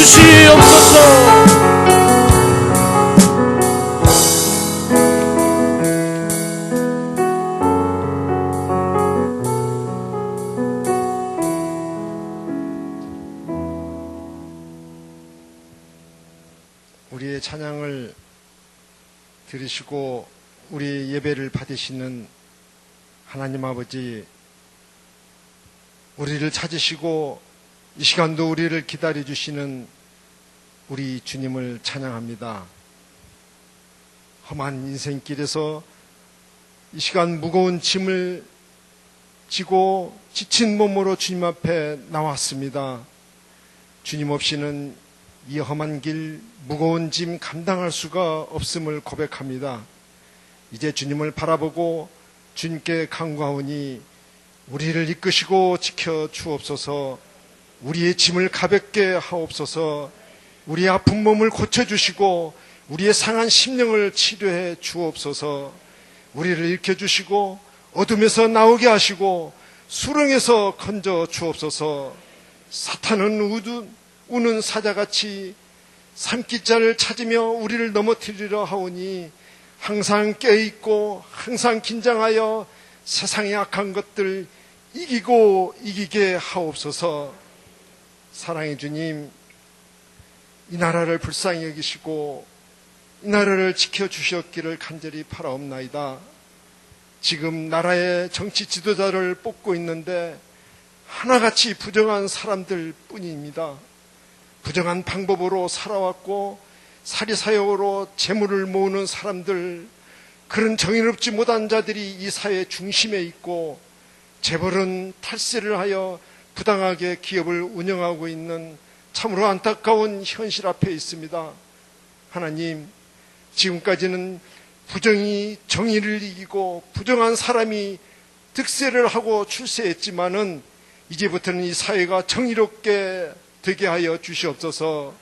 주시옵소서. 우리의 찬양을 들으시고 우리 예배를 받으시는 하나님 아버지, 우리를 찾으시고 이 시간도 우리를 기다려주시는 우리 주님을 찬양합니다. 험한 인생길에서 이 시간 무거운 짐을 지고 지친 몸으로 주님 앞에 나왔습니다. 주님 없이는 이 험한 길, 무거운 짐 감당할 수가 없음을 고백합니다. 이제 주님을 바라보고 주님께 간구하오니 우리를 이끄시고 지켜 주옵소서. 우리의 짐을 가볍게 하옵소서. 우리의 아픈 몸을 고쳐주시고 우리의 상한 심령을 치료해 주옵소서. 우리를 일으켜주시고 어둠에서 나오게 하시고 수렁에서 건져 주옵소서. 사탄은 우는 사자같이 삼키자를 찾으며 우리를 넘어뜨리려 하오니 항상 깨어있고 항상 긴장하여 세상의 악한 것들 이기고 이기게 하옵소서. 사랑의 주님, 이 나라를 불쌍히 여기시고 이 나라를 지켜주셨기를 간절히 바라옵나이다. 지금 나라의 정치 지도자를 뽑고 있는데 하나같이 부정한 사람들 뿐입니다. 부정한 방법으로 살아왔고 사리사욕으로 재물을 모으는 사람들, 그런 정의롭지 못한 자들이 이 사회 중심에 있고 재벌은 탈세를 하여 부당하게 기업을 운영하고 있는 참으로 안타까운 현실 앞에 있습니다. 하나님, 지금까지는 부정이 정의를 이기고 부정한 사람이 득세를 하고 출세했지만은 이제부터는 이 사회가 정의롭게 되게 하여 주시옵소서.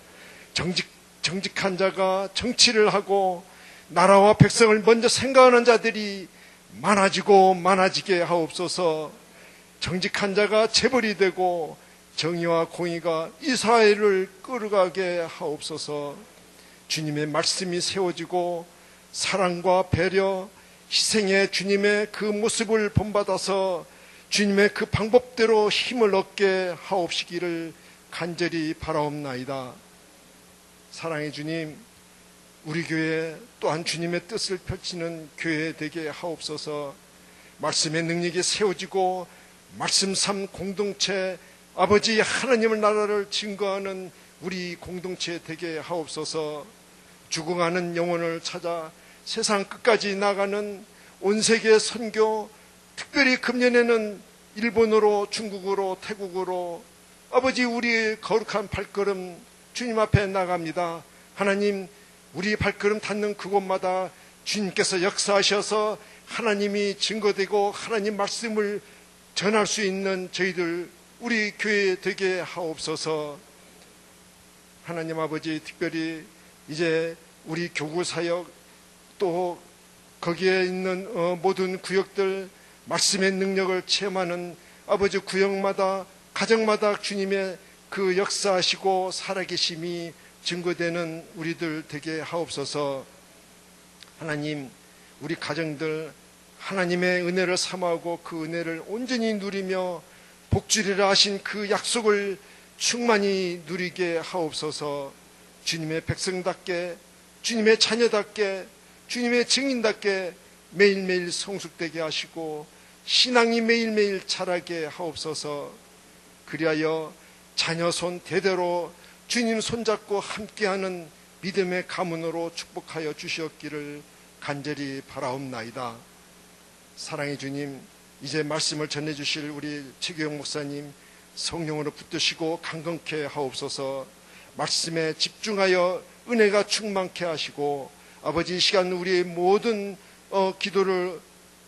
정직한 자가 정치를 하고 나라와 백성을 먼저 생각하는 자들이 많아지고 많아지게 하옵소서. 정직한 자가 재벌이 되고 정의와 공의가 이 사회를 끌어가게 하옵소서. 주님의 말씀이 세워지고 사랑과 배려, 희생의 주님의 그 모습을 본받아서 주님의 그 방법대로 힘을 얻게 하옵시기를 간절히 바라옵나이다. 사랑의 주님, 우리 교회 또한 주님의 뜻을 펼치는 교회 되게 하옵소서. 말씀의 능력이 세워지고 말씀 삶 공동체, 아버지 하나님의 나라를 증거하는 우리 공동체 되게 하옵소서. 죽어가는 영혼을 찾아 세상 끝까지 나가는 온 세계 선교, 특별히 금년에는 일본으로, 중국으로, 태국으로 아버지 우리의 거룩한 발걸음 주님 앞에 나갑니다. 하나님, 우리 발걸음 닿는 그곳마다 주님께서 역사하셔서 하나님이 증거되고 하나님 말씀을 전할 수 있는 저희들 우리 교회 되게 하옵소서. 하나님 아버지, 특별히 이제 우리 교구 사역 또 거기에 있는 모든 구역들 말씀의 능력을 체험하는 아버지 구역마다 가정마다 주님의 그 역사하시고 살아계심이 증거되는 우리들 되게 하옵소서. 하나님, 우리 가정들 하나님의 은혜를 삼하고 그 은혜를 온전히 누리며 복주리라 하신 그 약속을 충만히 누리게 하옵소서. 주님의 백성답게, 주님의 자녀답게, 주님의 증인답게 매일매일 성숙되게 하시고 신앙이 매일매일 자라게 하옵소서. 그리하여 자녀 손 대대로 주님 손잡고 함께하는 믿음의 가문으로 축복하여 주시옵기를 간절히 바라옵나이다. 사랑의 주님, 이제 말씀을 전해주실 우리 최규영 목사님 성령으로 붙드시고 강건케 하옵소서. 말씀에 집중하여 은혜가 충만케 하시고 아버지, 이 시간 우리의 모든 기도를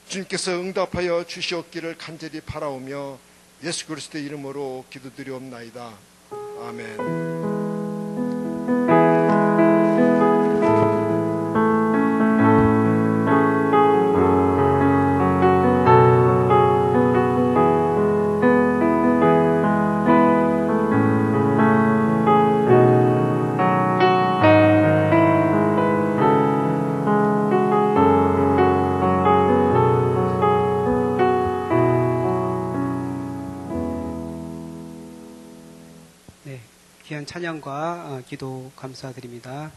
주님께서 응답하여 주시옵기를 간절히 바라오며 예수 그리스도의 이름으로 기도드리옵나이다. 아멘. 찬양과 기도 감사드립니다.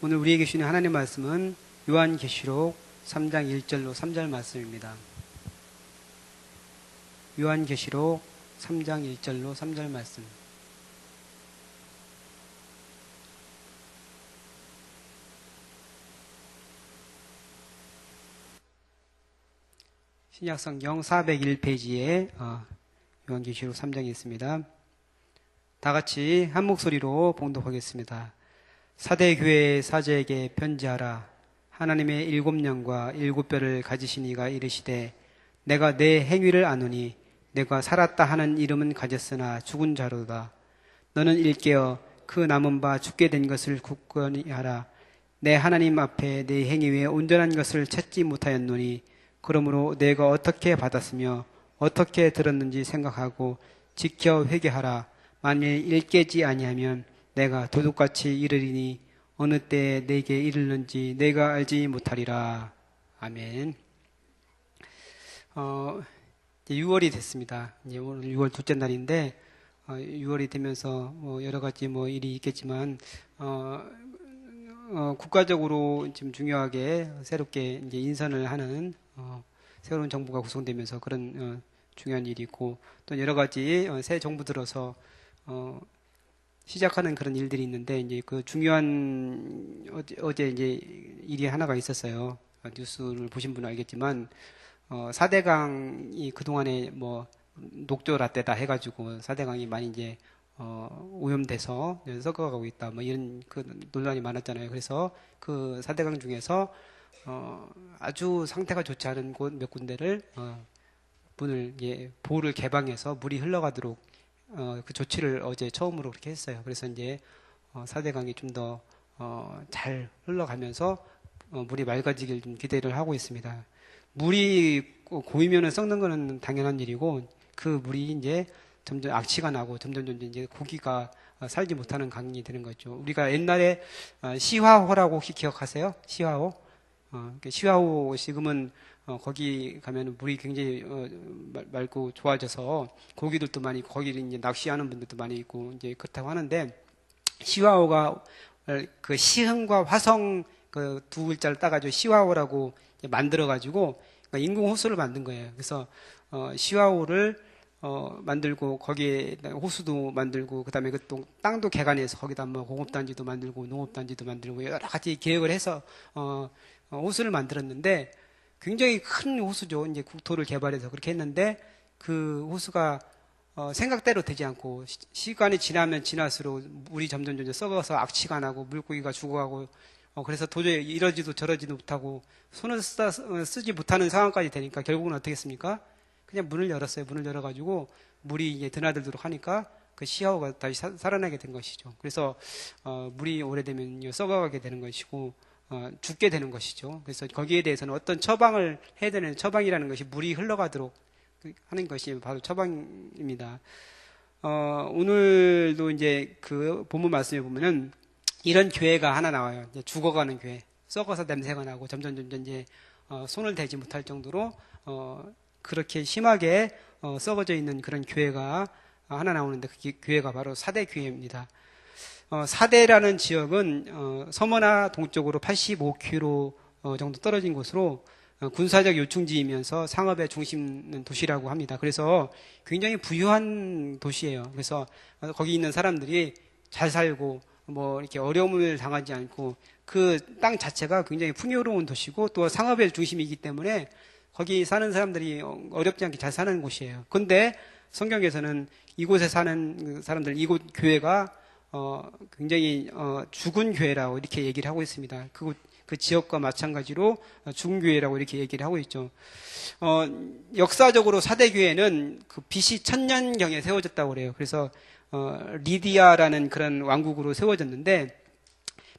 오늘 우리에게 주시는 하나님의 말씀은 요한계시록 3장 1절로 3절 말씀입니다. 요한계시록 3장 1절로 3절 말씀. 신약성경 401페이지에 요한계시록 3장이 있습니다. 다 같이 한 목소리로 봉독하겠습니다. 사대 교회의 사제에게 편지하라. 하나님의 7영과 7뼈를 가지신 이가 이르시되 내가 내 행위를 아노니 내가 살았다 하는 이름은 가졌으나 죽은 자로다. 너는 일깨어 그 남은 바 죽게 된 것을 굳건히 하라. 내 하나님 앞에 내 행위 외에 온전한 것을 찾지 못하였노니 그러므로 내가 어떻게 받았으며 어떻게 들었는지 생각하고 지켜 회개하라. 만일 일깨지 아니하면 내가 도둑같이 이르리니 어느 때에 내게 이르는지 내가 알지 못하리라. 아멘. 6월이 됐습니다. 이제 오늘 6월 둘째 날인데 6월이 되면서 여러 가지 일이 있겠지만 국가적으로 지금 중요하게 새롭게 이제 인선을 하는 새로운 정부가 구성되면서 그런 중요한 일이 있고 또 여러 가지 새 정부 들어서 시작하는 그런 일들이 있는데 이제 그 중요한 어제 이제 일이 하나가 있었어요. 뉴스를 보신 분은 알겠지만 4대강이 그동안에 녹조 라떼다 해가지고 4대강이 많이 이제 오염돼서 썩어가고 있다 이런 그 논란이 많았잖아요. 그래서 그 4대강 중에서 아주 상태가 좋지 않은 곳 몇 군데를 문을 보를 개방해서 물이 흘러가도록 그 조치를 어제 처음으로 그렇게 했어요. 그래서 이제 4대강이 좀 더 잘 흘러가면서 물이 맑아지길 좀 기대를 하고 있습니다. 물이 고이면은 썩는 거는 당연한 일이고 그 물이 이제 점점 악취가 나고 점점 이제 고기가 살지 못하는 강이 되는 거죠. 우리가 옛날에 시화호라고 혹시 기억하세요? 시화호? 시화호 지금은 거기 가면 물이 굉장히 맑고 좋아져서 고기들도 많이 있고 거기 이제 낚시하는 분들도 많이 있고 이제 그렇다고 하는데 시화호가 그 시흥과 화성 그 두 글자를 따가지고 시화호라고 만들어가지고 인공 호수를 만든 거예요. 그래서 시화호를 만들고 거기에 호수도 만들고 그다음에 그 땅도 개간해서 거기다 공업단지도 만들고 농업단지도 만들고 여러 가지 계획을 해서 호수를 만들었는데 굉장히 큰 호수죠. 이제 국토를 개발해서 그렇게 했는데 그 호수가 생각대로 되지 않고 시간이 지나면 지날수록 물이 점점 썩어서 악취가 나고 물고기가 죽어가고 그래서 도저히 이러지도 저러지도 못하고 손을 쓰지 못하는 상황까지 되니까 결국은 어떻게 했습니까? 그냥 문을 열었어요. 문을 열어가지고 물이 이제 드나들도록 하니까 그 시야호가 다시 살아나게 된 것이죠. 그래서 물이 오래되면 썩어가게 되는 것이고 죽게 되는 것이죠. 그래서 거기에 대해서는 어떤 처방을 해야 되는 처방이라는 것이 물이 흘러가도록 하는 것이 바로 처방입니다. 오늘도 이제 그 본문 말씀에 보면은 이런 교회가 하나 나와요. 이제 죽어가는 교회, 썩어서 냄새가 나고 점점 이제 손을 대지 못할 정도로 그렇게 심하게 썩어져 있는 그런 교회가 하나 나오는데 그 교회가 바로 사대 교회입니다. 사대라는 지역은 서머나 동쪽으로 85km 정도 떨어진 곳으로 군사적 요충지이면서 상업의 중심 도시라고 합니다. 그래서 굉장히 부유한 도시예요. 그래서 거기 있는 사람들이 잘 살고 이렇게 어려움을 당하지 않고 그 땅 자체가 굉장히 풍요로운 도시고 또 상업의 중심이기 때문에 거기 사는 사람들이 어렵지 않게 잘 사는 곳이에요. 그런데 성경에서는 이곳에 사는 사람들, 이곳 교회가 굉장히 죽은 교회라고 이렇게 얘기를 하고 있습니다. 그 지역과 마찬가지로 죽은 교회라고 이렇게 얘기를 하고 있죠. 역사적으로 사대교회는 그 BC 1000년경에 세워졌다고 그래요. 그래서 리디아라는 그런 왕국으로 세워졌는데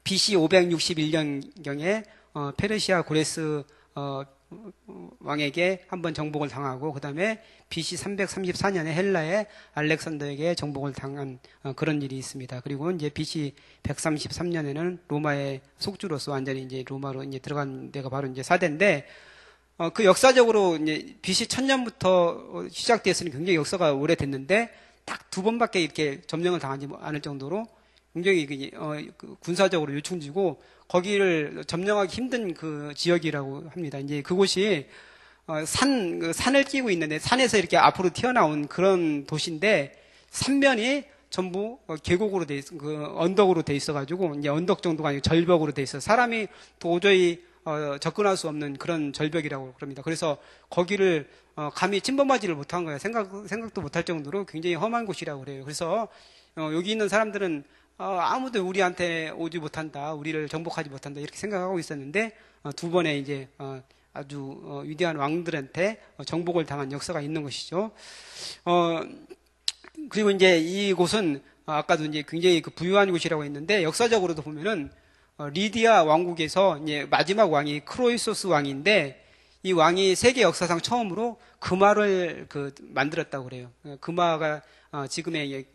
BC 561년경에 페르시아 고레스 왕에게 한번 정복을 당하고 그 다음에 BC 334년에 헬라의 알렉산더에게 정복을 당한 그런 일이 있습니다. 그리고 이제 BC 133년에는 로마의 속주로서 완전히 이제 로마로 이제 들어간 데가 바로 이제 사대인데 그 역사적으로 이제 BC 1000년부터 시작되었으니 굉장히 역사가 오래됐는데 딱 2번밖에 이렇게 점령을 당하지 않을 정도로 굉장히 군사적으로 요충지고 거기를 점령하기 힘든 그 지역이라고 합니다. 이제 그곳이 산을 끼고 있는데 산에서 이렇게 앞으로 튀어나온 그런 도시인데 삼면이 전부 계곡으로 언덕으로 돼 있어가지고 이제 언덕 정도가 아니고 절벽으로 돼 있어 사람이 도저히 접근할 수 없는 그런 절벽이라고 그럽니다. 그래서 거기를 감히 침범하지를 못한 거예요. 생각도 못할 정도로 굉장히 험한 곳이라고 그래요. 그래서 여기 있는 사람들은 아무도 우리한테 오지 못한다, 우리를 정복하지 못한다 이렇게 생각하고 있었는데 2번의 이제 아주 위대한 왕들한테 정복을 당한 역사가 있는 것이죠. 그리고 이제 이곳은 아까도 이제 굉장히 그 부유한 곳이라고 했는데 역사적으로도 보면은 리디아 왕국에서 이제 마지막 왕이 크로이소스 왕인데 이 왕이 세계 역사상 처음으로 금화를 만들었다고 그래요. 금화가 지금의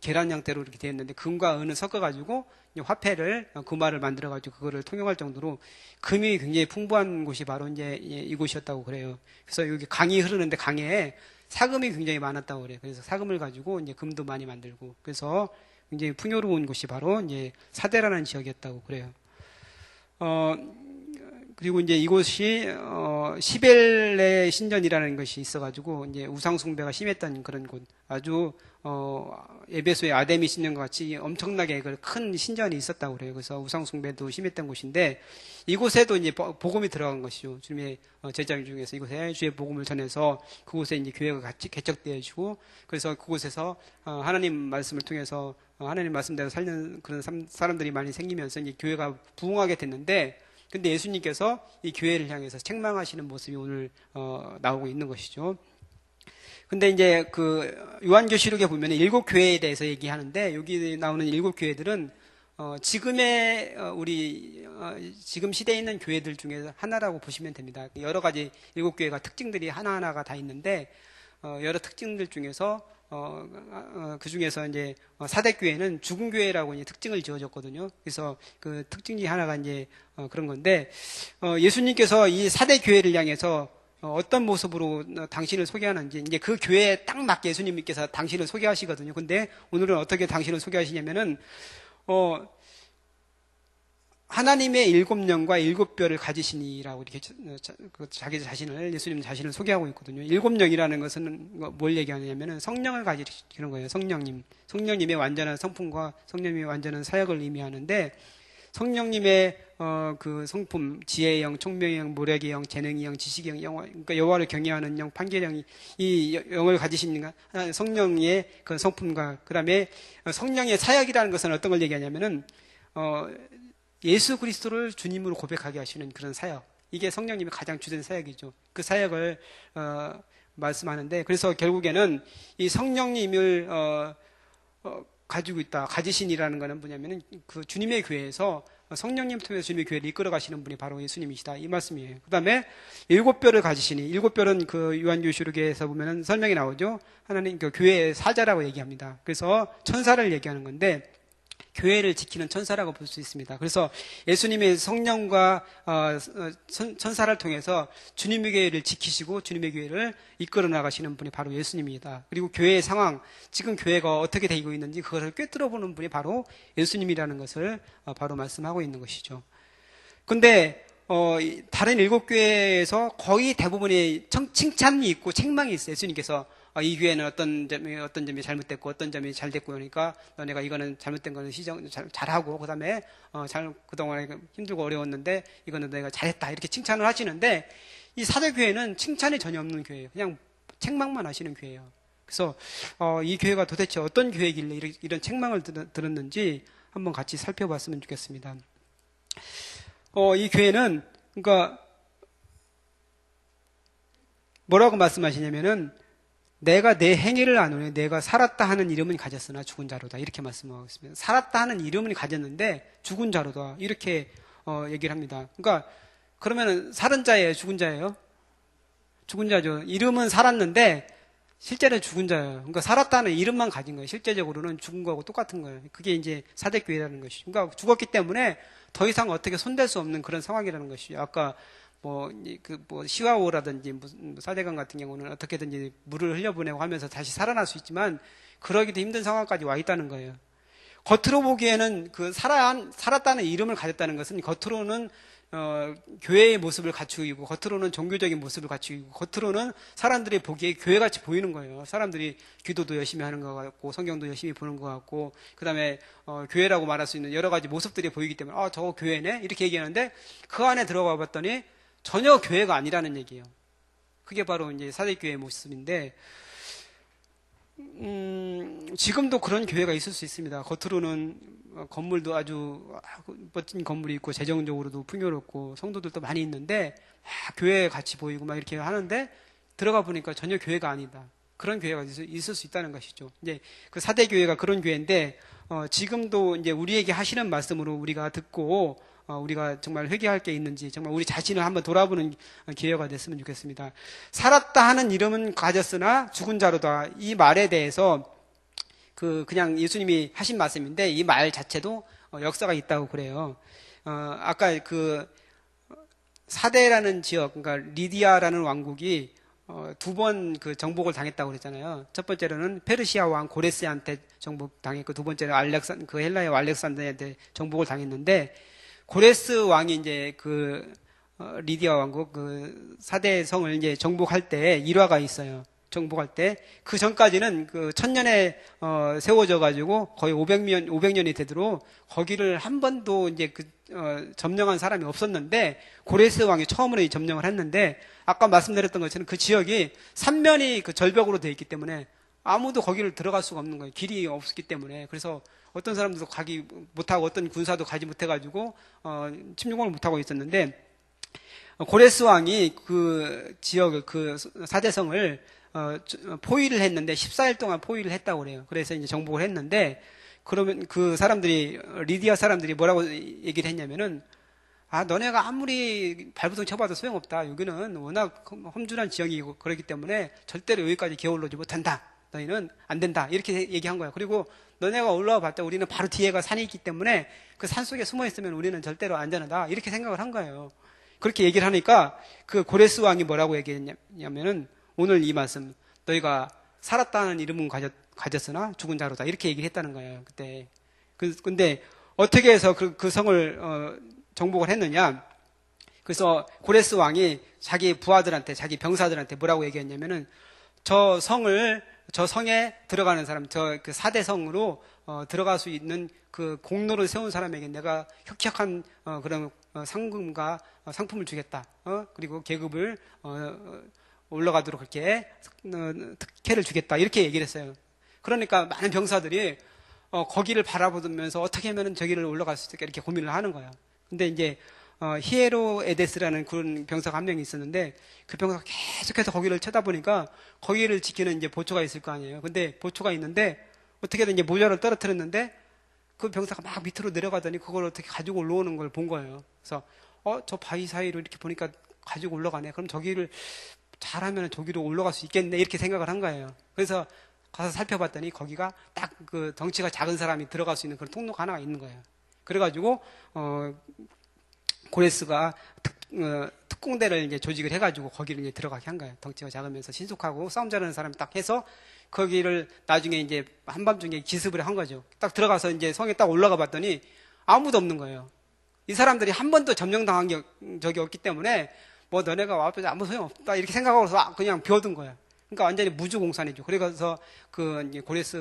계란 형태로 이렇게 되어 있는데 금과 은을 섞어가지고 화폐를 금화를 만들어가지고 그거를 통용할 정도로 금이 굉장히 풍부한 곳이 바로 이제 이곳이었다고 그래요. 그래서 여기 강이 흐르는데 강에 사금이 굉장히 많았다고 그래요. 그래서 사금을 가지고 이제 금도 많이 만들고 그래서 굉장히 풍요로운 곳이 바로 이제 사대라는 지역이었다고 그래요. 그리고 이제 이곳이 시벨레 신전이라는 것이 있어가지고 이제 우상숭배가 심했던 그런 곳, 아주 에베소의 아데미 신전과 같이 엄청나게 큰 신전이 있었다고 그래요. 그래서 우상숭배도 심했던 곳인데 이곳에도 이제 복음이 들어간 것이죠. 주님의 제자 중에서 이곳에 주의 복음을 전해서 그곳에 이제 교회가 같이 개척되어지고 그래서 그곳에서 하나님 말씀을 통해서 하나님 말씀대로 살는 그런 사람들이 많이 생기면서 이제 교회가 부흥하게 됐는데. 근데 예수님께서 이 교회를 향해서 책망하시는 모습이 오늘 나오고 있는 것이죠. 근데 이제 그 요한계시록에 보면 7 교회에 대해서 얘기하는데 여기 나오는 7 교회들은 지금의 지금 시대에 있는 교회들 중에 하나라고 보시면 됩니다. 여러 가지 7 교회가 특징들이 하나하나가 다 있는데 여러 특징들 중에서 그 중에서 이제 사대교회는 죽은 교회라고 이제 특징을 지어줬거든요. 그래서 그 특징 중에 하나가 이제 그런 건데 예수님께서 이 사대교회를 향해서 어떤 모습으로 당신을 소개하는지 이제 그 교회에 딱 맞게 예수님께서 당신을 소개하시거든요. 근데 오늘은 어떻게 당신을 소개하시냐면은 하나님의 7영과 7뼈를 가지시니라고 이렇게 자기 자신을 예수님 자신을 소개하고 있거든요. 7영이라는 것은 뭘 얘기하냐면은 성령을 가지시는 거예요. 성령님의 완전한 성품과 성령님의 완전한 사역을 의미하는데 성령님의 그 성품, 지혜의 영, 총명의 영, 모략의 영, 재능의 영, 지식의 영, 그러니까 여호와를 경외하는 영, 판결의 영이 이 영을 가지신 성령의 그 성품과 그다음에 성령의 사역이라는 것은 어떤 걸 얘기하냐면은 예수 그리스도를 주님으로 고백하게 하시는 그런 사역. 이게 성령님의 가장 주된 사역이죠. 그 사역을 말씀하는데 그래서 결국에는 이 성령님을 가지고 있다. 가지신이라는 것은 뭐냐면은 그 주님의 교회에서 성령님 통해서 주님의 교회를 이끌어 가시는 분이 바로 예수님이시다. 이 말씀이에요. 그 다음에 7뼈를 가지시니 7뼈는 그 요한계시록에서 보면은 설명이 나오죠. 하나님 그 교회의 사자라고 얘기합니다. 그래서 천사를 얘기하는 건데 교회를 지키는 천사라고 볼 수 있습니다. 그래서 예수님의 성령과 천사를 통해서 주님의 교회를 지키시고 주님의 교회를 이끌어 나가시는 분이 바로 예수님이다. 그리고 교회의 상황, 지금 교회가 어떻게 되고 있는지 그것을 꿰뚫어 보는 분이 바로 예수님이라는 것을 바로 말씀하고 있는 것이죠. 근데 다른 7교회에서 거의 대부분의 칭찬이 있고 책망이 있어요. 예수님께서 이 교회는 어떤 점이 잘못됐고 어떤 점이 잘 됐고 그러니까 너네가 이거는 잘못된 거는 잘하고 그다음에 그동안에 힘들고 어려웠는데 이거는 내가 잘했다 이렇게 칭찬을 하시는데 이 사대교회는 칭찬이 전혀 없는 교회예요. 그냥 책망만 하시는 교회예요. 그래서 이 교회가 도대체 어떤 교회길래 이런 책망을 들었는지 한번 같이 살펴봤으면 좋겠습니다. 이 교회는 그러니까 뭐라고 말씀하시냐면은 내가 내 행위를 아노니 내가 살았다 하는 이름은 가졌으나 죽은 자로다 이렇게 말씀하고 있습니다. 살았다 하는 이름은 가졌는데 죽은 자로다 이렇게 얘기를 합니다. 그러니까 그러면은 살은 자예요, 죽은 자예요? 죽은 자죠. 이름은 살았는데 실제는 죽은 자예요. 그러니까 살았다는 이름만 가진 거예요. 실제적으로는 죽은 거하고 똑같은 거예요. 그게 이제 사대교회라는 것이죠. 그러니까 죽었기 때문에 더 이상 어떻게 손댈 수 없는 그런 상황이라는 것이죠. 아까 시와오라든지 사대강 같은 경우는 어떻게든지 물을 흘려보내고 하면서 다시 살아날 수 있지만 그러기도 힘든 상황까지 와 있다는 거예요. 겉으로 보기에는 그 살았다는 이름을 가졌다는 것은 겉으로는 교회의 모습을 갖추고 겉으로는 종교적인 모습을 갖추고 겉으로는 사람들이 보기에 교회같이 보이는 거예요. 사람들이 기도도 열심히 하는 것 같고 성경도 열심히 보는 것 같고 그다음에 교회라고 말할 수 있는 여러 가지 모습들이 보이기 때문에 저거 교회네 이렇게 얘기하는데 그 안에 들어가 봤더니 전혀 교회가 아니라는 얘기예요. 그게 바로 이제 사대교회의 모습인데 지금도 그런 교회가 있을 수 있습니다. 겉으로는 건물도 아주 멋진 건물이 있고 재정적으로도 풍요롭고 성도들도 많이 있는데 교회 같이 보이고 막 이렇게 하는데 들어가 보니까 전혀 교회가 아니다. 그런 교회가 있을 수 있다는 것이죠. 이제 그 사대 교회가 그런 교회인데 지금도 이제 우리에게 하시는 말씀으로 우리가 듣고 우리가 정말 회개할 게 있는지 정말 우리 자신을 한번 돌아보는 기회가 됐으면 좋겠습니다. 살았다 하는 이름은 가졌으나 죽은 자로다. 이 말에 대해서 그냥 예수님이 하신 말씀인데 이 말 자체도 역사가 있다고 그래요. 아까 그 사대라는 지역, 그러니까 리디아라는 왕국이 두 번 그 정복을 당했다고 그랬잖아요. 첫 번째로는 페르시아 왕 고레스한테 정복 당했고 두 번째는 그 헬라의 알렉산더한테 정복을 당했는데 고레스 왕이 이제 리디아 왕국 그 사대 성을 이제 정복할 때 일화가 있어요. 정복할 때 그 전까지는 그 천년에 세워져 가지고 거의 500년이 되도록 거기를 한 번도 이제 점령한 사람이 없었는데 고레스 왕이 처음으로 점령을 했는데 아까 말씀드렸던 것처럼 그 지역이 삼면이 그 절벽으로 되어 있기 때문에 아무도 거기를 들어갈 수가 없는 거예요. 길이 없었기 때문에. 그래서 어떤 사람들도 가기 못하고 어떤 군사도 가지 못해가지고 침공을 못하고 있었는데 고레스 왕이 그 지역을 그 사대성을 포위를 했는데 14일 동안 포위를 했다고 그래요. 그래서 이제 정복을 했는데 그러면 그 사람들이 리디아 사람들이 뭐라고 얘기를 했냐면은 너네가 아무리 발부둥 쳐봐도 소용없다. 여기는 워낙 험준한 지역이고 그렇기 때문에 절대로 여기까지 기어올라오지 못한다. 너희는 안 된다. 이렇게 얘기한 거야. 그리고 너네가 올라와 봤자 우리는 바로 뒤에가 산이 있기 때문에 그 산 속에 숨어 있으면 우리는 절대로 안전하다. 이렇게 생각을 한 거예요. 그렇게 얘기를 하니까 그 고레스 왕이 뭐라고 얘기했냐면은 오늘 이 말씀 너희가 살았다는 이름은 가졌으나 죽은 자로다. 이렇게 얘기를 했다는 거예요. 그때. 근데 어떻게 해서 그 성을 정복을 했느냐? 그래서 고레스 왕이 자기 부하들한테 자기 병사들한테 뭐라고 얘기했냐면은 저 성에 들어가는 사람, 그 사대성으로 들어갈 수 있는 그 공로를 세운 사람에게 내가 혁혁한 그런 상금과 상품을 주겠다. 그리고 계급을 올라가도록 그렇게 특혜를 주겠다. 이렇게 얘기를 했어요. 그러니까 많은 병사들이 거기를 바라보면서 어떻게 하면 저기를 올라갈 수 있을까 이렇게 고민을 하는 거야. 근데 이제 히에로에데스라는 그런 병사가 한 명이 있었는데 그 병사가 계속해서 거기를 쳐다보니까 거기를 지키는 이제 보초가 있을 거 아니에요. 근데 보초가 있는데 어떻게든 이제 모자를 떨어뜨렸는데 그 병사가 막 밑으로 내려가더니 그걸 어떻게 가지고 올라오는 걸 본 거예요. 그래서 저 바위 사이로 이렇게 보니까 가지고 올라가네. 그럼 저기를 잘하면 저기로 올라갈 수 있겠네. 이렇게 생각을 한 거예요. 그래서 가서 살펴봤더니 거기가 딱 그 덩치가 작은 사람이 들어갈 수 있는 그런 통로가 하나가 있는 거예요. 그래가지고 고레스가 특공대를 이제 조직을 해가지고 거기를 이제 들어가게 한 거예요. 덩치가 작으면서 신속하고 싸움 잘하는 사람을 딱 해서 거기를 나중에 이제 한밤중에 기습을 한 거죠. 딱 들어가서 이제 성에 딱 올라가 봤더니 아무도 없는 거예요. 이 사람들이 한 번도 점령당한 적이 없기 때문에 뭐 너네가 와도 아무 소용없다 이렇게 생각하고서 그냥 비워둔 거야. 그러니까 완전히 무주공산이죠. 그래서 이제 고레스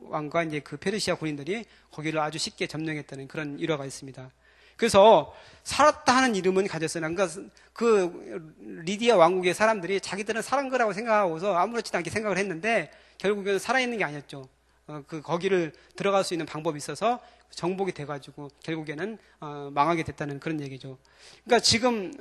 왕과 이제 그 페르시아 군인들이 거기를 아주 쉽게 점령했다는 그런 일화가 있습니다. 그래서 살았다 하는 이름은 가졌으나 그러니까 그 리디아 왕국의 사람들이 자기들은 살은 거라고 생각하고서 아무렇지도 않게 생각을 했는데 결국에는 살아있는 게 아니었죠. 거기를 들어갈 수 있는 방법이 있어서 정복이 돼가지고 결국에는 망하게 됐다는 그런 얘기죠. 그러니까 지금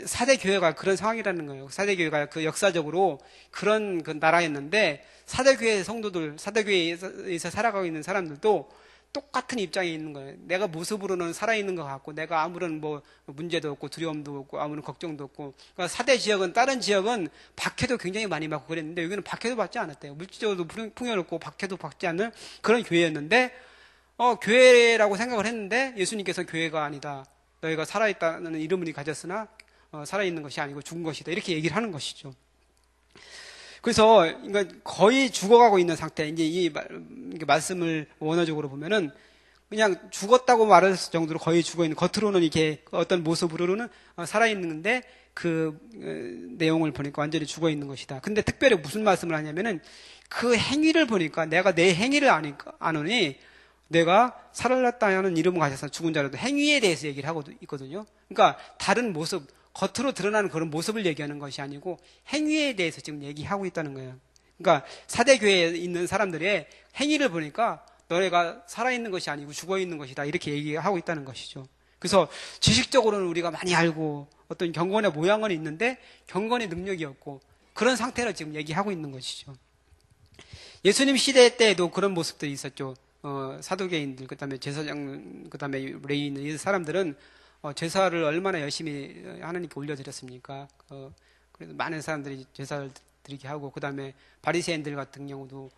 사대 교회가 그런 상황이라는 거예요. 사대 교회가 그 역사적으로 그런 그 나라였는데 사대 교회 성도들, 사대 교회에서 살아가고 있는 사람들도 똑같은 입장에 있는 거예요. 내가 모습으로는 살아있는 것 같고 내가 아무런 뭐 문제도 없고 두려움도 없고 아무런 걱정도 없고 그러니까 사대 지역은 다른 지역은 박해도 굉장히 많이 받고 그랬는데 여기는 박해도 받지 않았대요. 물질적으로도 풍요롭고 박해도 받지 않는 그런 교회였는데 교회라고 생각을 했는데 예수님께서 교회가 아니다. 너희가 살아있다는 이름을 가졌으나 살아있는 것이 아니고 죽은 것이다. 이렇게 얘기를 하는 것이죠. 그래서 그러니까 거의 죽어가고 있는 상태. 이제 말씀을 원어적으로 보면은 그냥 죽었다고 말할 정도로 거의 죽어 있는, 겉으로는 이렇게 어떤 모습으로는 살아있는데 그 내용을 보니까 완전히 죽어 있는 것이다. 근데 특별히 무슨 말씀을 하냐면은 그 행위를 보니까 내가 내 행위를 아느니 내가 살았다 하는 이름을 가져서 죽은 자라도 행위에 대해서 얘기를 하고 있거든요. 그러니까 다른 모습, 겉으로 드러나는 그런 모습을 얘기하는 것이 아니고 행위에 대해서 지금 얘기하고 있다는 거예요. 그러니까 사대교회에 있는 사람들의 행위를 보니까 너네가 살아있는 것이 아니고 죽어있는 것이다, 이렇게 얘기하고 있다는 것이죠. 그래서 지식적으로는 우리가 많이 알고 어떤 경건의 모양은 있는데 경건의 능력이 없고 그런 상태로 지금 얘기하고 있는 것이죠. 예수님 시대 때에도 그런 모습들이 있었죠. 사두개인들, 그 다음에 제사장, 그 다음에 레위인, 이 사람들은 제사를 얼마나 열심히 하나님께 올려드렸습니까? 그래서 많은 사람들이 제사를 드리게 하고, 그 다음에 바리새인들 같은 경우도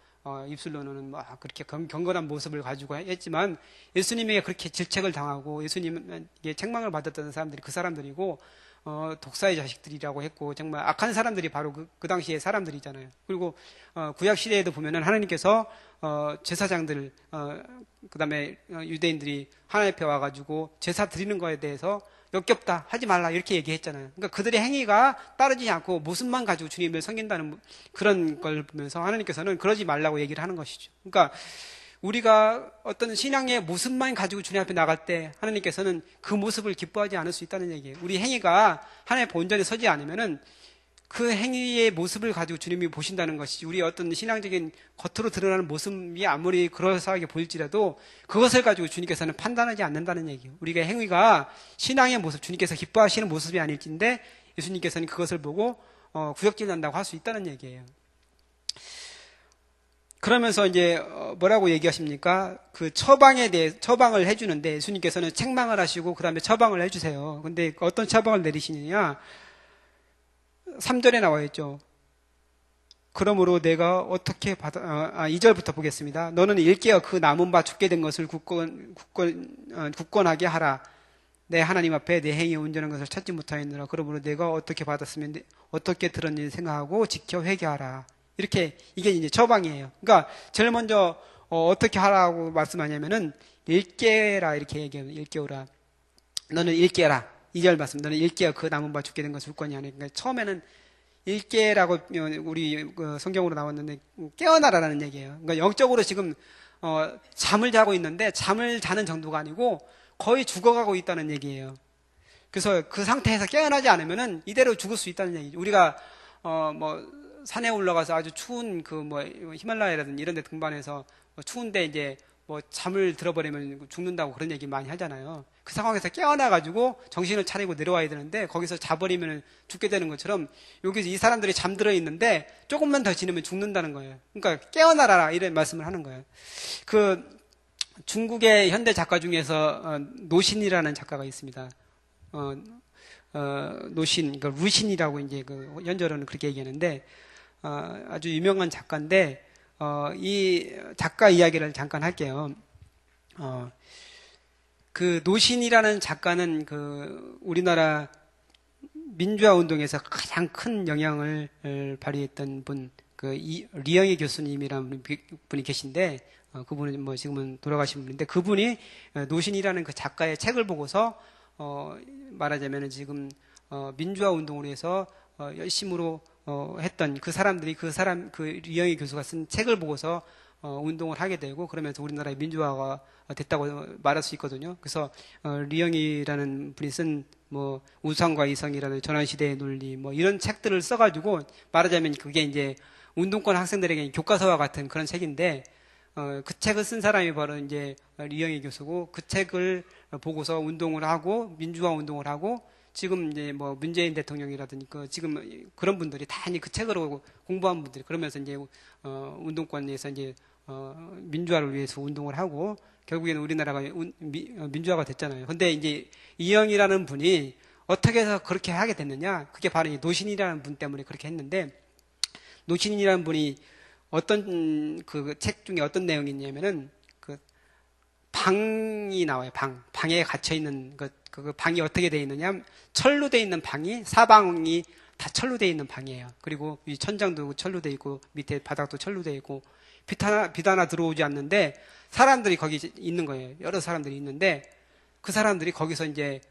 입술로는 막 그렇게 경건한 모습을 가지고 했지만 예수님에게 그렇게 질책을 당하고 예수님에게 책망을 받았던 사람들이 그 사람들이고, 독사의 자식들이라고 했고, 정말 악한 사람들이 바로 그 당시의 사람들이잖아요. 그리고 구약 시대에도 보면은 하나님께서 제사장들, 그 다음에 유대인들이 하나님 앞에 와가지고 제사 드리는 거에 대해서 역겹다, 하지 말라, 이렇게 얘기했잖아요. 그러니까 그들의 행위가 따르지 않고 모습만 가지고 주님을 섬긴다는 그런 걸 보면서 하나님께서는 그러지 말라고 얘기를 하는 것이죠. 그러니까 우리가 어떤 신앙의 모습만 가지고 주님 앞에 나갈 때 하나님께서는 그 모습을 기뻐하지 않을 수 있다는 얘기예요. 우리 행위가 하나님의 본전에 서지 않으면은 그 행위의 모습을 가지고 주님이 보신다는 것이, 우리 어떤 신앙적인 겉으로 드러나는 모습이 아무리 그럴싸하게 보일지라도 그것을 가지고 주님께서는 판단하지 않는다는 얘기예요. 우리가 행위가 신앙의 모습, 주님께서 기뻐하시는 모습이 아닐진데 예수님께서는 그것을 보고 구역질 난다고 할 수 있다는 얘기예요. 그러면서 이제 뭐라고 얘기하십니까? 그 처방을 해주는데 예수님께서는 책망을 하시고 그 다음에 처방을 해주세요. 근데 어떤 처방을 내리시느냐? 3절에 나와 있죠. 그러므로 내가 어떻게 2절부터 보겠습니다. 너는 일깨어 그 남은 바 죽게 된 것을 굳건하게 하라. 내 하나님 앞에 내 행위 온전한 것을 찾지 못하였느라. 그러므로 내가 어떻게 받았으면 어떻게 들었는지 생각하고 지켜 회개하라. 이렇게, 이게 이제 처방이에요. 그러니까 제일 먼저 어떻게 하라고 말씀하냐면은 일깨라, 이렇게 얘기해요. 일깨우라. 너는 일깨라. 2절 말씀. 너는 일깨어 그 남은 바 죽게 된 것을 굳건히 하라. 그러니까 처음에는 일깨라고 우리 성경으로 나왔는데 깨어나라라는 얘기예요. 그러니까 영적으로 지금 잠을 자고 있는데 잠을 자는 정도가 아니고 거의 죽어가고 있다는 얘기예요. 그래서 그 상태에서 깨어나지 않으면은 이대로 죽을 수 있다는 얘기죠. 우리가 산에 올라가서 아주 추운 히말라야라든지 이런 데 등반해서 추운데 이제 잠을 들어버리면 죽는다고 그런 얘기 많이 하잖아요. 그 상황에서 깨어나가지고 정신을 차리고 내려와야 되는데 거기서 자버리면 죽게 되는 것처럼 여기서 이 사람들이 잠들어 있는데 조금만 더 지나면 죽는다는 거예요. 그러니까 깨어나라, 이런 말씀을 하는 거예요. 그 중국의 현대 작가 중에서 노신이라는 작가가 있습니다. 노신, 그러니까 루신이라고 이제 그 현저로는 그렇게 얘기하는데 아주 유명한 작가인데 이 작가 이야기를 잠깐 할게요. 그 노신이라는 작가는 그 우리나라 민주화 운동에서 가장 큰 영향을 발휘했던 분, 그 리영희 교수님이라는 분이 계신데 그분은 지금은 돌아가신 분인데 그분이 노신이라는 그 작가의 책을 보고서 말하자면은 지금 민주화 운동을 위해서 열심으로 했던 그 사람들이 그 리영희 교수가 쓴 책을 보고서 운동을 하게 되고 그러면서 우리나라의 민주화가 됐다고 말할 수 있거든요. 그래서 리영희라는 분이 쓴 우상과 이성이라든지 전환시대의 논리 이런 책들을 써가지고 말하자면 그게 이제 운동권 학생들에게 교과서와 같은 그런 책인데 그 책을 쓴 사람이 바로 이제 리영희 교수고 그 책을 보고서 운동을 하고 민주화 운동을 하고 지금 이제 문재인 대통령이라든지 지금 그런 분들이 다 그 책으로 공부한 분들이 그러면서 이제 운동권에서 이제 민주화를 위해서 운동을 하고 결국에는 우리나라가 민주화가 됐잖아요. 근데 이제 이영이라는 분이 어떻게 해서 그렇게 하게 됐느냐? 그게 바로 이 노신이라는 분 때문에 그렇게 했는데 노신이라는 분이 어떤 그 책 중에 어떤 내용이 있냐면은 그 방이 나와요. 방에 갇혀 있는 그 방이 어떻게 되어 있느냐? 철로 되어 있는 방이 사방이 다 철로 되어 있는 방이에요. 그리고 이 천장도 철로 되어 있고 밑에 바닥도 철로 되어 있고 빛 하나 들어오지 않는데 사람들이 거기 있는 거예요. 여러 사람들이 있는데 그 사람들이 거기서 이제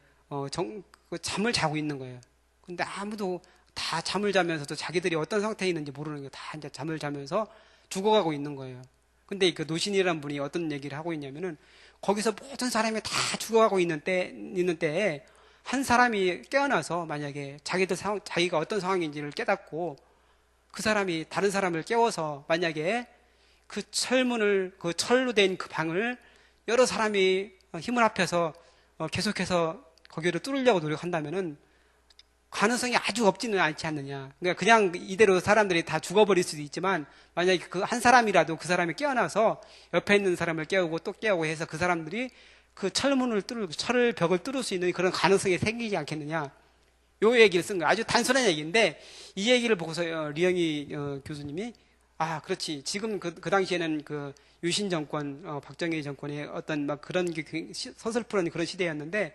잠을 자고 있는 거예요. 근데 아무도 다 잠을 자면서도 자기들이 어떤 상태에 있는지 모르는 거예요. 다 이제 잠을 자면서 죽어가고 있는 거예요. 근데 그 노신이라는 분이 어떤 얘기를 하고 있냐면은 거기서 모든 사람이 다 죽어가고 있는 때에 한 사람이 깨어나서 만약에 자기가 어떤 상황인지를 깨닫고 그 사람이 다른 사람을 깨워서 만약에 그 철문을, 그 철로 된 그 방을 여러 사람이 힘을 합해서 계속해서 거기를 뚫으려고 노력한다면은 가능성이 아주 없지는 않지 않느냐. 그러니까 그냥 이대로 사람들이 다 죽어버릴 수도 있지만 만약에 그 한 사람이라도 그 사람이 깨어나서 옆에 있는 사람을 깨우고 또 깨우고 해서 그 사람들이 그 철벽을 뚫을 수 있는 그런 가능성이 생기지 않겠느냐. 요 얘기를 쓴 거예요. 아주 단순한 얘기인데 이 얘기를 보고서 리영희 교수님이 그렇지. 지금 그 당시에는 그 유신 정권, 박정희 정권의 어떤 막 그런 게 서슬프런 그런 시대였는데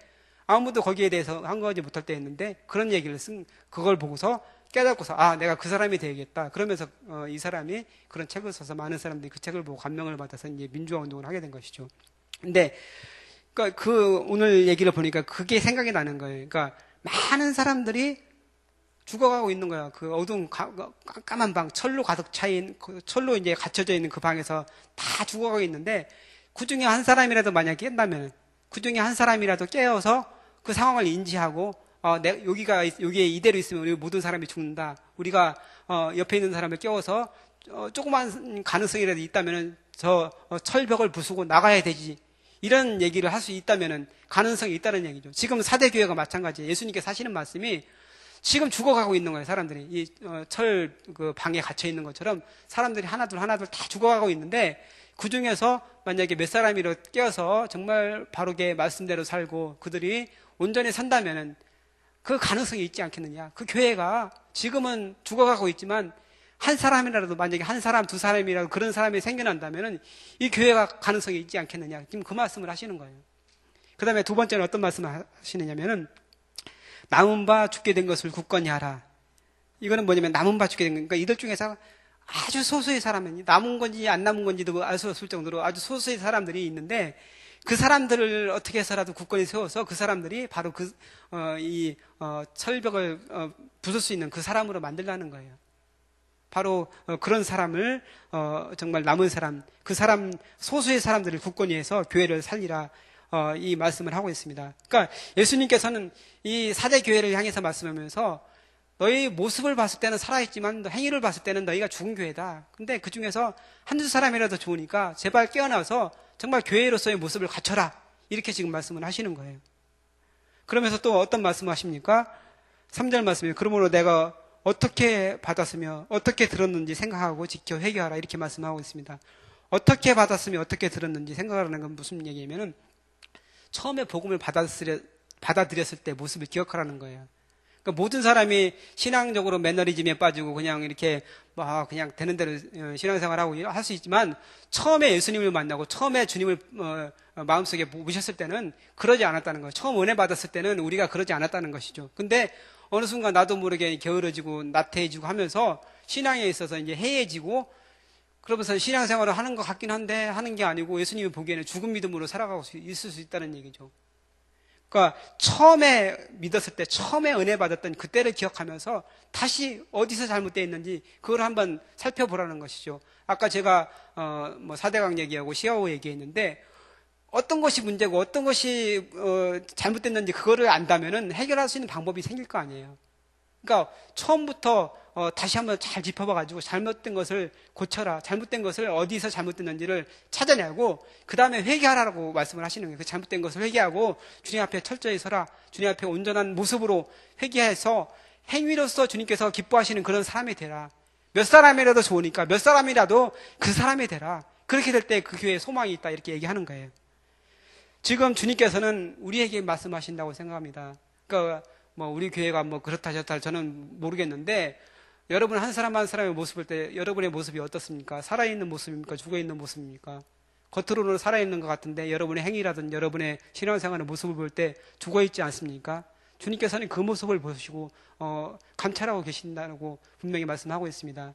아무도 거기에 대해서 한거하지 못할 때였는데 그런 얘기를 그걸 보고서 깨닫고서 내가 그 사람이 되야겠다. 그러면서 이 사람이 그런 책을 써서 많은 사람들이 그 책을 보고 감명을 받아서 이제 민주화 운동을 하게 된 것이죠. 근데 그러니까 그 오늘 얘기를 보니까 그게 생각이 나는 거예요. 그러니까 많은 사람들이 죽어가고 있는 거야. 그 어두운 깜깜한 방, 철로 가득 차인, 철로 이제 갇혀져 있는 그 방에서 다 죽어가고 있는데 그 중에 한 사람이라도 만약 깬다면, 그 중에 한 사람이라도 깨어서 그 상황을 인지하고 여기에 이대로 있으면 우리 모든 사람이 죽는다. 우리가 옆에 있는 사람을 깨워서 조그만 가능성이라도 있다면은 저 철벽을 부수고 나가야 되지. 이런 얘기를 할 수 있다면은 가능성이 있다는 얘기죠. 지금 사대교회가 마찬가지예요. 예수님께서 하시는 말씀이 지금 죽어가고 있는 거예요. 사람들이 이 철 그 방에 갇혀 있는 것처럼 사람들이 하나둘 다 죽어가고 있는데 그 중에서 만약에 몇 사람이라도 깨어서 정말 바르게 말씀대로 살고 그들이 온전히 산다면은 그 가능성이 있지 않겠느냐. 그 교회가 지금은 죽어가고 있지만 한 사람이라도 만약에 한 사람, 두 사람이라도 그런 사람이 생겨난다면은 이 교회가 가능성이 있지 않겠느냐. 지금 그 말씀을 하시는 거예요. 그 다음에 두 번째는 어떤 말씀을 하시느냐면은 남은 바 죽게 된 것을 굳건히 하라. 이거는 뭐냐면 남은 바 죽게 된 거니까 이들 중에서 아주 소수의 사람은 남은 건지 안 남은 건지도 알 수 없을 정도로 아주 소수의 사람들이 있는데 그 사람들을 어떻게 해서라도 굳건히 세워서 그 사람들이 바로 철벽을 부술 수 있는 그 사람으로 만들라는 거예요. 바로 그런 사람을 정말 남은 사람, 그 사람 소수의 사람들을 굳건히 해서 교회를 살리라. 이 말씀을 하고 있습니다. 그러니까 예수님께서는 이 사대 교회를 향해서 말씀하면서 너희 모습을 봤을 때는 살아있지만 행위를 봤을 때는 너희가 죽은 교회다. 근데 그 중에서 한두 사람이라도 좋으니까 제발 깨어나서 정말 교회로서의 모습을 갖춰라. 이렇게 지금 말씀을 하시는 거예요. 그러면서 또 어떤 말씀을 하십니까? 3절 말씀이에요. 그러므로 내가 어떻게 받았으며 어떻게 들었는지 생각하고 지켜 회개하라. 이렇게 말씀하고 있습니다. 어떻게 받았으며 어떻게 들었는지 생각하라는 건 무슨 얘기냐면은 처음에 복음을 받아들였을 때 모습을 기억하라는 거예요. 그러니까 모든 사람이 신앙적으로 매너리즘에 빠지고 그냥 이렇게 그냥 되는 대로 신앙생활하고 할 수 있지만 처음에 예수님을 만나고 처음에 주님을 마음속에 모셨을 때는 그러지 않았다는 거예요. 처음 은혜 받았을 때는 우리가 그러지 않았다는 것이죠. 근데 어느 순간 나도 모르게 게으러지고 나태해지고 하면서 신앙에 있어서 이제 해해지고 그러면서 신앙생활을 하는 것 같긴 한데 하는 게 아니고 예수님이 보기에는 죽은 믿음으로 살아가고 있을 수 있다는 얘기죠. 그러니까 처음에 믿었을 때 처음에 은혜 받았던 그때를 기억하면서 다시 어디서 잘못되어 있는지 그걸 한번 살펴보라는 것이죠. 아까 제가 사대강 얘기하고 시아오 얘기했는데 어떤 것이 문제고 어떤 것이 잘못됐는지 그거를 안다면은 해결할 수 있는 방법이 생길 거 아니에요. 그러니까 처음부터 다시 한번 잘 짚어봐가지고 잘못된 것을 고쳐라. 잘못된 것을 어디서 잘못됐는지를 찾아내고 그 다음에 회개하라고 말씀을 하시는 거예요. 그 잘못된 것을 회개하고 주님 앞에 철저히 서라. 주님 앞에 온전한 모습으로 회개해서 행위로서 주님께서 기뻐하시는 그런 사람이 되라. 몇 사람이라도 좋으니까 몇 사람이라도 그 사람이 되라. 그렇게 될 때 그 교회에 소망이 있다. 이렇게 얘기하는 거예요. 지금 주님께서는 우리에게 말씀하신다고 생각합니다. 그러니까 우리 교회가 그렇다 저렇다 저는 모르겠는데 여러분 한 사람 한 사람의 모습을 때 여러분의 모습이 어떻습니까? 살아있는 모습입니까? 죽어있는 모습입니까? 겉으로는 살아있는 것 같은데 여러분의 행위라든지 여러분의 신앙생활의 모습을 볼 때 죽어있지 않습니까? 주님께서는 그 모습을 보시고 감찰하고 계신다고 분명히 말씀하고 있습니다.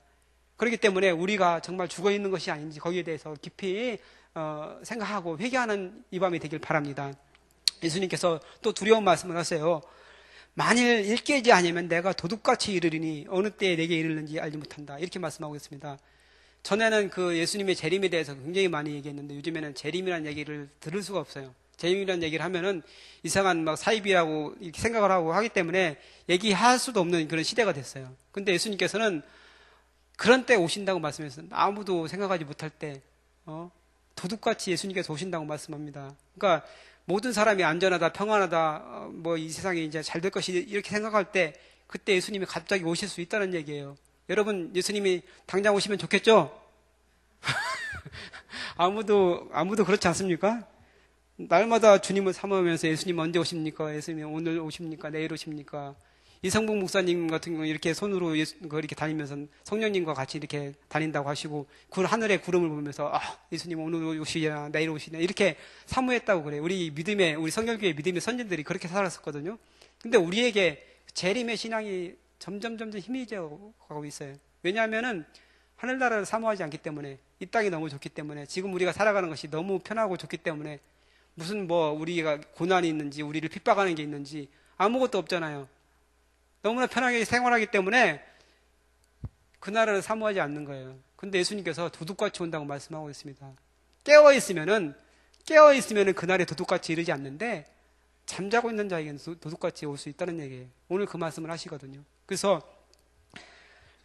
그렇기 때문에 우리가 정말 죽어 있는 것이 아닌지 거기에 대해서 깊이 생각하고 회개하는 이 밤이 되길 바랍니다. 예수님께서 또 두려운 말씀을 하세요. 만일 일깨지 아니면 내가 도둑같이 이르리니 어느 때에 내게 이르는지 알지 못한다. 이렇게 말씀하고 있습니다. 전에는 그 예수님의 재림에 대해서 굉장히 많이 얘기했는데 요즘에는 재림이라는 얘기를 들을 수가 없어요. 재림이라는 얘기를 하면은 이상한 막 사이비라고 이렇게 생각을 하고 하기 때문에 얘기할 수도 없는 그런 시대가 됐어요. 근데 예수님께서는 그런 때 오신다고 말씀했어요. 아무도 생각하지 못할 때 도둑같이 예수님께서 오신다고 말씀합니다. 그러니까 모든 사람이 안전하다, 평안하다, 뭐 이 세상이 이제 잘 될 것이 이렇게 생각할 때 그때 예수님이 갑자기 오실 수 있다는 얘기예요. 여러분 예수님이 당장 오시면 좋겠죠? 아무도 그렇지 않습니까? 날마다 주님을 사모하면서 예수님 언제 오십니까? 예수님 오늘 오십니까? 내일 오십니까? 이성봉 목사님 같은 경우 이렇게 손으로 이렇게 다니면서 성령님과 같이 이렇게 다닌다고 하시고 하늘의 구름을 보면서 예수님 오늘 오시냐 내일 오시냐 이렇게 사모했다고 그래요. 우리 성결교회 믿음의 선진들이 그렇게 살았었거든요. 근데 우리에게 재림의 신앙이 점점 희미해져 가고 있어요. 왜냐하면은 하늘나라를 사모하지 않기 때문에 이 땅이 너무 좋기 때문에 지금 우리가 살아가는 것이 너무 편하고 좋기 때문에 무슨 우리가 고난이 있는지 우리를 핍박하는 게 있는지 아무것도 없잖아요. 너무나 편하게 생활하기 때문에 그 나라를 사모하지 않는 거예요. 근데 예수님께서 도둑같이 온다고 말씀하고 있습니다. 깨어있으면은 그날에 도둑같이 이르지 않는데 잠자고 있는 자에게는 도둑같이 올 수 있다는 얘기예요. 오늘 그 말씀을 하시거든요. 그래서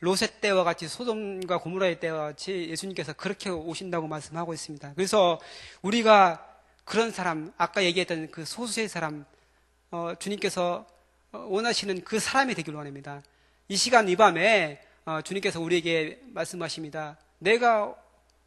롯의 때와 같이 소돔과 고모라의 때와 같이 예수님께서 그렇게 오신다고 말씀하고 있습니다. 그래서 우리가 그런 사람, 아까 얘기했던 그 소수의 사람, 주님께서 원하시는 그 사람이 되길 원합니다. 이 시간 이 밤에 주님께서 우리에게 말씀하십니다. 내가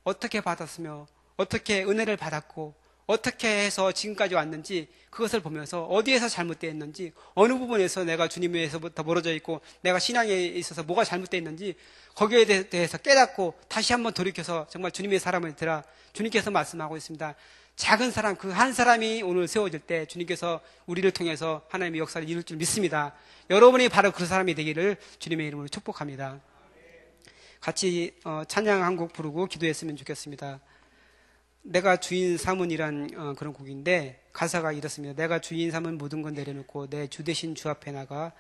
어떻게 받았으며 어떻게 은혜를 받았고 어떻게 해서 지금까지 왔는지 그것을 보면서 어디에서 잘못되어 있는지 어느 부분에서 내가 주님에서부터 멀어져 있고 내가 신앙에 있어서 뭐가 잘못되어 있는지 거기에 대해서 깨닫고 다시 한번 돌이켜서 정말 주님의 사람을 되라 주님께서 말씀하고 있습니다. 작은 사람 그 한 사람이 오늘 세워질 때 주님께서 우리를 통해서 하나님의 역사를 이룰 줄 믿습니다. 여러분이 바로 그 사람이 되기를 주님의 이름으로 축복합니다. 같이 찬양 한 곡 부르고 기도했으면 좋겠습니다. 내가 주인 삼은이란 그런 곡인데 가사가 이렇습니다. 내가 주인 삼은 모든 건 내려놓고 내 주 대신 주 앞에 나가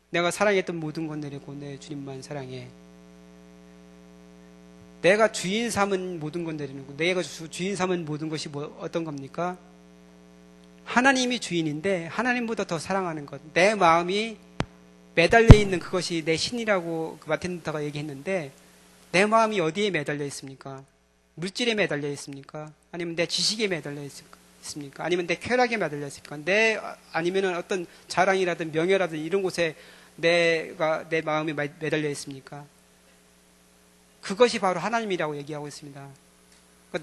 내가 사랑했던 모든 건 내려놓고 내 주님만 사랑해. 내가 주인 삼은 모든 건 내려놓고 내가 주인 삼은 모든 것이 어떤 겁니까? 하나님이 주인인데 하나님보다 더 사랑하는 것. 내 마음이 매달려 있는 그것이 내 신이라고 마틴 루터가 얘기했는데 내 마음이 어디에 매달려 있습니까? 물질에 매달려 있습니까? 아니면 내 지식에 매달려 있습니까? 아니면 내 쾌락에 매달려 있습니까? 아니면은 어떤 자랑이라든 명예라든 이런 곳에 내 마음이 매달려 있습니까? 그것이 바로 하나님이라고 얘기하고 있습니다.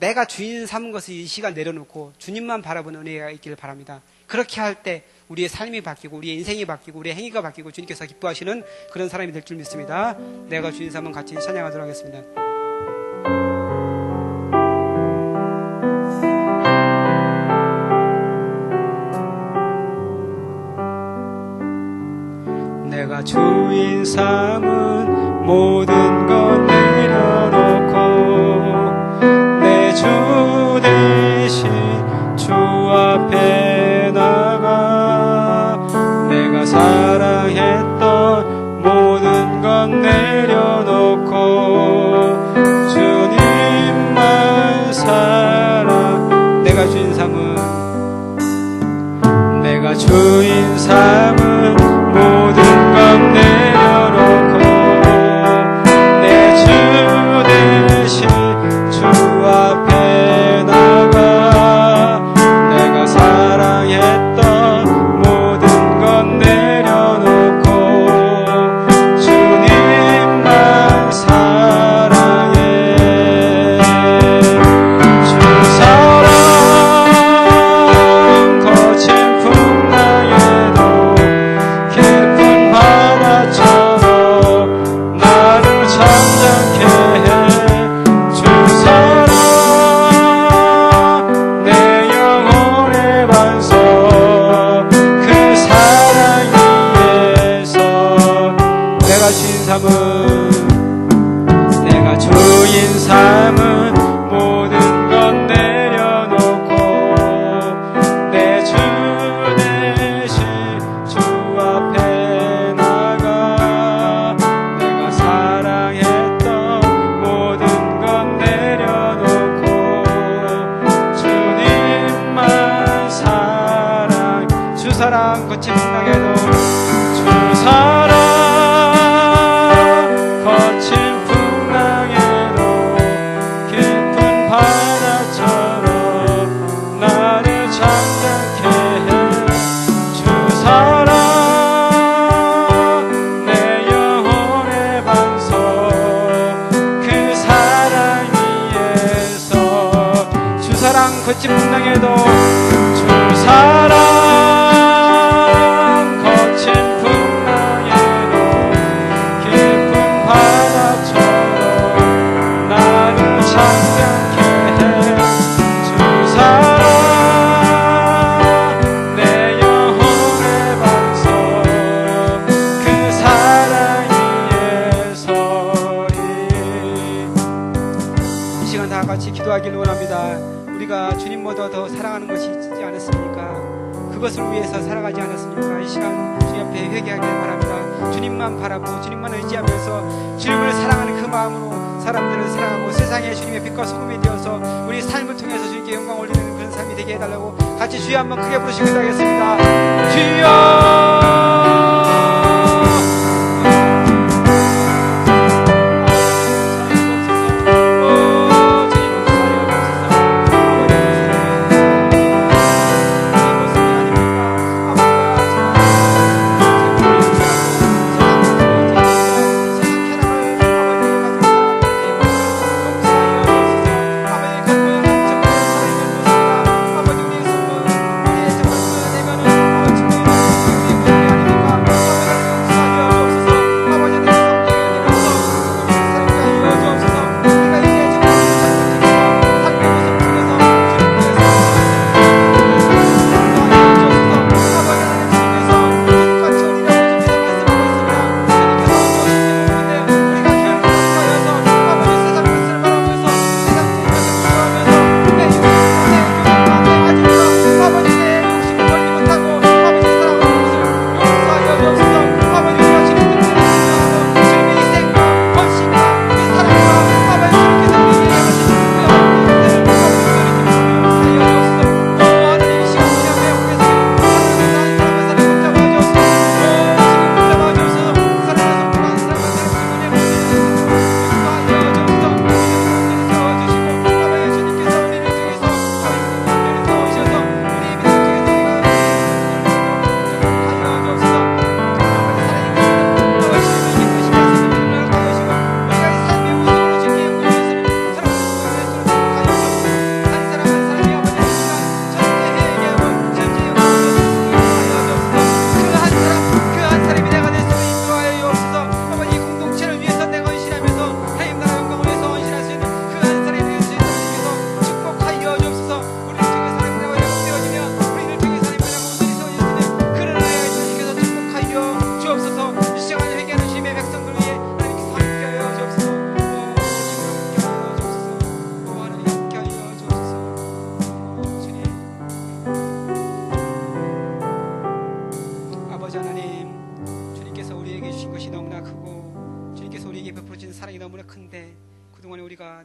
내가 주인 삼은 것을 이 시간 내려놓고 주님만 바라보는 은혜가 있기를 바랍니다. 그렇게 할 때 우리의 삶이 바뀌고 우리의 인생이 바뀌고 우리의 행위가 바뀌고 주님께서 기뻐하시는 그런 사람이 될 줄 믿습니다. 내가 주인 삼은 같이 찬양하도록 하겠습니다. 내가 주인 삼은 모든 것 내려놓고 내 주 대신 주 앞에 나가 내가 사랑했던 모든 것 내려놓고 주님만 사랑 내가 주인 삼은 모든 것 내려놓고 내 주 대신 주 앞에 나가 내가 사랑했던 모든 것 내려놓고 주님만 사랑해. 주 사랑 거친 풍랑에 사랑 거친 풍랑에도 주 사랑 거친 풍랑에도 깊은 바다처럼 나를 잠잠케 해. 주 사랑 내 영혼의 반석 그 사랑 위에서 주 사랑 거친 풍랑에도 주 사랑 거친 풍랑에도 깊은 바다처럼 나를 잠잠케 해. 주 사랑 내 영혼의 반석 그 사랑 위에 서리. 이 시간 다 같이 기도하기를 원합니다. 우리가 주님보다 더 사랑하는 것이 있지 않았습니까? 그것을 위해서 살아가지 않았습니까? 이 시간 주님 앞에 회개하기를 바랍니다. 주님만 바라보고 주님만 의지하면서 주님을 사랑하는 그 마음으로 사람들을 사랑하고 세상에 주님의 빛과 소금이 되어서 우리 삶을 통해서 주님께 영광 올리는 그런 삶이 되게 해달라고 같이 주여 한번 크게 부르시고 기도하겠습니다. 주여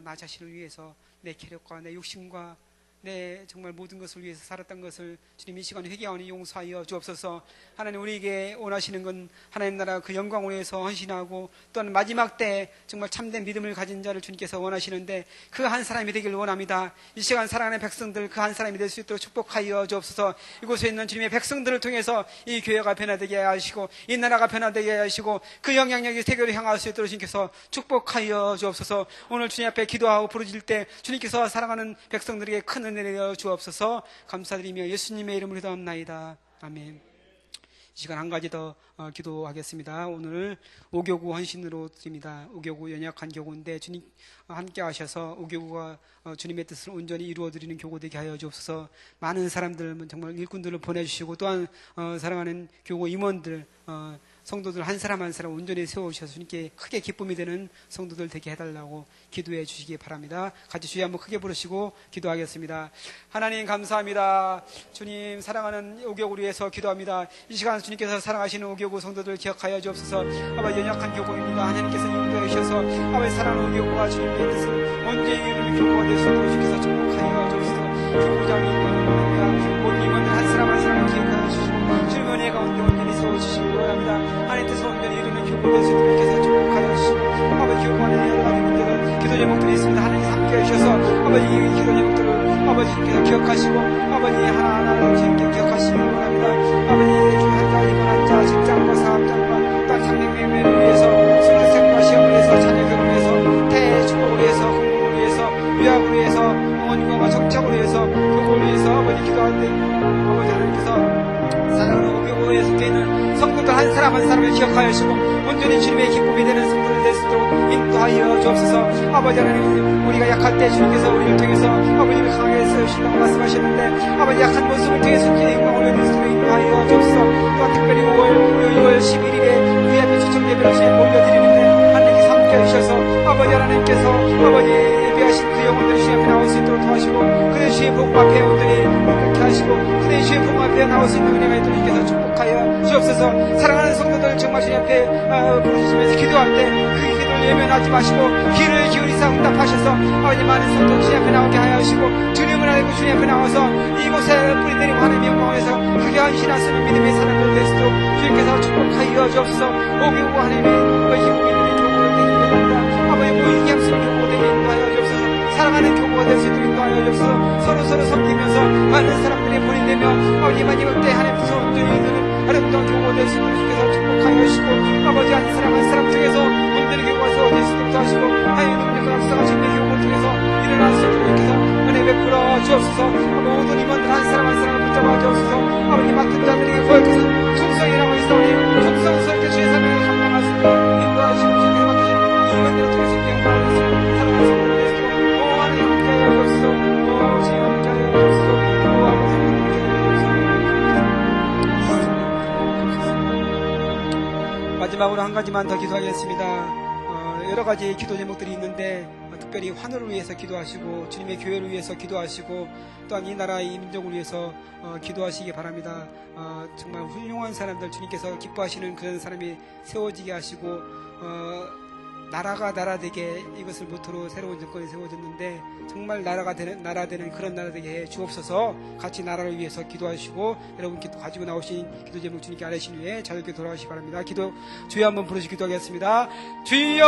나 자신을 위해서 내 계력과 내 욕심과 내 정말 모든 것을 위해서 살았던 것을 주님 이 시간에 회개하오니 용서하여 주옵소서. 하나님 우리에게 원하시는 건 하나님 나라 그 영광을 위해서 헌신하고 또한 마지막 때 정말 참된 믿음을 가진 자를 주님께서 원하시는데 그 한 사람이 되기를 원합니다. 이 시간 사랑하는 백성들 그 한 사람이 될 수 있도록 축복하여 주옵소서. 이곳에 있는 주님의 백성들을 통해서 이 교회가 변화되게 하시고 이 나라가 변화되게 하시고 그 영향력이 세계로 향할 수 있도록 주님께서 축복하여 주옵소서. 오늘 주님 앞에 기도하고 부르짖을 때 주님께서 사랑하는 백성들에게 큰 은혜를 주옵소서. 감사드리며 예수님의 이름으로 기도합나이다. 아멘. 이 시간 한 가지 더 기도하겠습니다. 오늘 오교구 헌신으로 드립니다. 오교구 연약한 교구인데 주님 함께 하셔서 오교구가 주님의 뜻을 온전히 이루어드리는 교구 되게 하여 주옵소서. 많은 사람들 정말 일꾼들을 보내주시고 또한 사랑하는 교구 임원들 성도들 한 사람 한 사람 온전히 세워주셔서 주님께 크게 기쁨이 되는 성도들 되게 해달라고 기도해 주시기 바랍니다. 같이 주여 한번 크게 부르시고 기도하겠습니다. 하나님 감사합니다. 주님 사랑하는 오교구를 위해서 기도합니다. 이 시간 주님께서 사랑하시는 오교구 성도들 기억하여 주옵소서. 아버지 연약한 교구입니다. 하나님께서 인도해 주셔서 아버지 사랑하는 오교구가 주님의 뜻을 온전히 이루는 교구가 될 수 있도록 주께서 축복하여 주옵소서. 교구장이 모든 임원들 한 사람 한 사람을 기억하여 주시고 될 수 있도록 주께서 축복하여 주시고 아버지 교관의 여러 가지 문제들 기도 제목들이 있습니다. 하나님 함께 해주셔서 아버지 이 기도 제목들을 아버지께서 기억하시고 아버지 하나하나를 주님께 기억하시기 바랍니다. 아버지 주 한 가지 원한 자 직장과 사업장과 또 생명을 위해서 수료생과 시험을 위해서 자녀 결혼을 위해서 대축복을 위해서 공부를 위해서 유학을 위해서 어머님과 정착을 위해서 교육을 위해서 아버지 기도하는데 아버지 하나님께서 사랑하는 교회에 속해 있는 성도들 한 사람 한 사람을 기억하여 주시고 온전히 주님의 기쁨이 되는 성도를 될 수 있도록 인도하여 주옵소서. 아버지 하나님 우리가 약할 때 주님께서 우리를 통해서 아버지를 강하게 세우신다고 말씀하셨는데 아버지 약한 모습을 통해서 주님의 영광을 올려드릴 수 있도록 인도하여 주옵소서. 또한 특별히 6월 11일에 VIP 초청 예배를 주님 올려드리는데 하나님께서 함께 해주셔서 아버지 하나님께서 아버지 예배하신 그 영혼들이 주님 앞에 나올 수 있도록 도와주시고 그의 주의 복음 앞에 온전히 그렇게 하시고 그의 주의 복음 앞에 나올 수 있는 은혜가 있도록 주께서 축복하여 주옵소서. 사랑하는 성도들 정말 주님 앞에 부르시면서 기도할 때 그 기도를 예면하지 마시고 귀를 기울이사 응답하셔서 아버지 많은 성도 주님 앞에 나오게 하여 주시고 주님을 알고 주님 앞에 나와서 이곳에 뿌리내리고 하나님의 영광을 위해서 그게 헌신하시는 믿음의 사람들 될 수 있도록 주님께서 축복하여 주옵소서. 오기 오고 하나님의 기쁨이 있는 교구를 되게 인도합니다. 아버지 무의기 없으면 교구가 되게 인도하여 주옵소서. 사랑하는 교구가 될 수 있도록 인도하여 주옵소서. 서로 섬기면서 많은 사람들이 본인되며 아버지 마지막 때 하나님 소원들이 있는 아름다운 교구가 될 수 있도록 주께서 축복하여 주시고 아버지 한 사람 중에서 온전히 교구가 세워질 수 있도록 하시고 하나님 능력과 역사가 주님의 교구를 통해서 일어날 수 있도록 주께서 은혜 베풀어 주옵소서. 모든 임원들 한 사람을 붙잡아 주옵소서. 아버지 맡은 자들에게 구할 것은 충성이라고 있사오니 충성스럽게 주의 사명을 감당할 수 있도록 인도하시고 주님께 맡기신 임원들을 통해서 영광을 주시고 사랑하는 성도를 내시도록 하나님 함께하여 주옵소서. 주님 함께하여 주옵소서. 마지막으로 한 가지만 더 기도하겠습니다. 여러 가지 기도 제목들이 있는데 특별히 환우를 위해서 기도하시고 주님의 교회를 위해서 기도하시고 또한 이 나라 이 민족을 위해서 기도하시기 바랍니다. 정말 훌륭한 사람들 주님께서 기뻐하시는 그런 사람이 세워지게 하시고 나라가 나라 되게 이것을 모토로 새로운 정권이 세워졌는데 정말 나라 되는 그런 나라 되게 해 주옵소서. 같이 나라를 위해서 기도하시고 여러분 기도 가지고 나오신 기도 제목 주님께 아뢰신 후에 자유롭게 돌아가시기 바랍니다. 기도 주여 한번 부르시 기도하겠습니다. 주여